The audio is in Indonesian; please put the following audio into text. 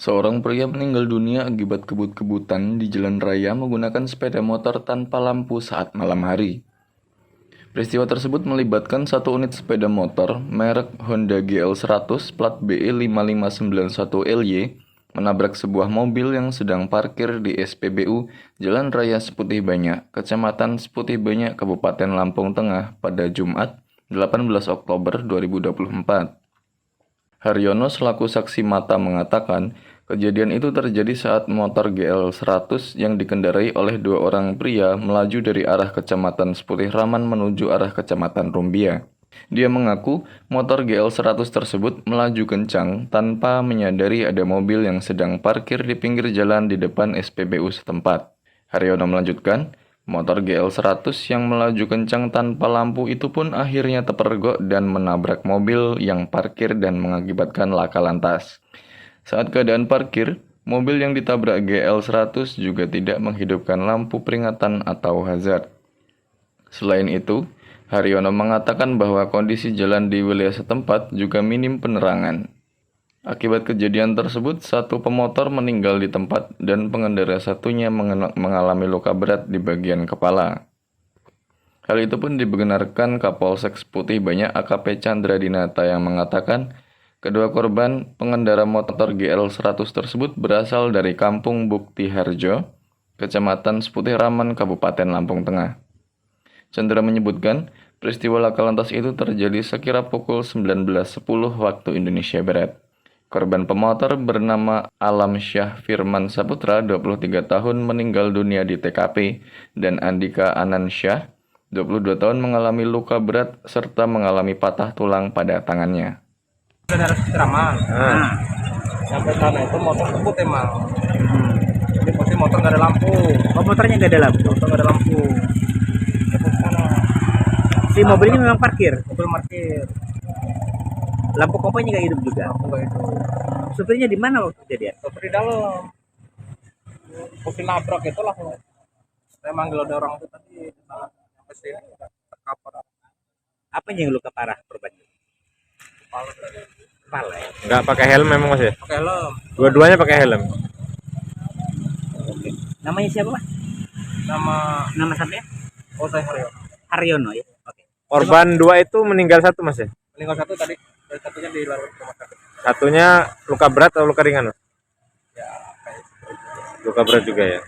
Seorang pria meninggal dunia akibat kebut-kebutan di jalan raya menggunakan sepeda motor tanpa lampu saat malam hari. Peristiwa tersebut melibatkan satu unit sepeda motor merek Honda GL100 plat BE5591LY menabrak sebuah mobil yang sedang parkir di SPBU Jalan Raya Seputih Banyak, Kecamatan Seputih Banyak, Kabupaten Lampung Tengah pada Jumat 18 Oktober 2024. Haryono selaku saksi mata mengatakan, kejadian itu terjadi saat motor GL100 yang dikendarai oleh dua orang pria melaju dari arah Kecamatan Seputih Raman menuju arah Kecamatan Rumbia. Dia mengaku motor GL100 tersebut melaju kencang tanpa menyadari ada mobil yang sedang parkir di pinggir jalan di depan SPBU setempat. Haryono melanjutkan, motor GL100 yang melaju kencang tanpa lampu itu pun akhirnya terpergok dan menabrak mobil yang parkir dan mengakibatkan laka lantas. Saat keadaan parkir, mobil yang ditabrak GL100 juga tidak menghidupkan lampu peringatan atau hazard. Selain itu, Haryono mengatakan bahwa kondisi jalan di wilayah setempat juga minim penerangan. Akibat kejadian tersebut, satu pemotor meninggal di tempat dan pengendara satunya mengalami luka berat di bagian kepala. Hal itu pun dibenarkan Kapolsek Seputih Banyak AKP Chandra Dinata yang mengatakan kedua korban pengendara motor GL100 tersebut berasal dari Kampung Bukti Harjo, Kecamatan Seputih Raman, Kabupaten Lampung Tengah. Chandra menyebutkan, peristiwa laka lantas itu terjadi sekira pukul 19.10 waktu Indonesia Barat. Korban pemotor bernama Alam Syah Firman Saputra, 23 tahun, meninggal dunia di TKP, dan Andika Anansyah, 22 tahun, mengalami luka berat serta mengalami patah tulang pada tangannya. Dari Ramal. Sampai sana itu motor kebut emang. Jadi pasti motor nggak ada lampu. Oh, motornya nggak ada lampu. Motor nggak ada lampu. Kebut sana. Si mobilnya memang parkir. Mobil parkir. Lampu kompanya nggak hidup juga. Lampu nggak itu. Supirnya di mana waktu kejadian? Motor di dalam. Mobil nabrak itu langsung. Saya manggil ada orang itu tadi. Sampai sini terkapar. Apa yang luka parah korbannya? Kepala. Kepala ya. Nggak pakai helm memang Mas ya? Pakai helm. Dua-duanya pakai helm. Oke. Namanya siapa, Pak? Nama sampean? Oh, saya Haryo. Haryono ya. Oke. Korban dua itu meninggal satu Mas ya? Meninggal satu tadi. Dan satunya di luar rumah sakit. Satunya luka berat atau luka ringan Mas? Ya, kayak Luka berat juga ya.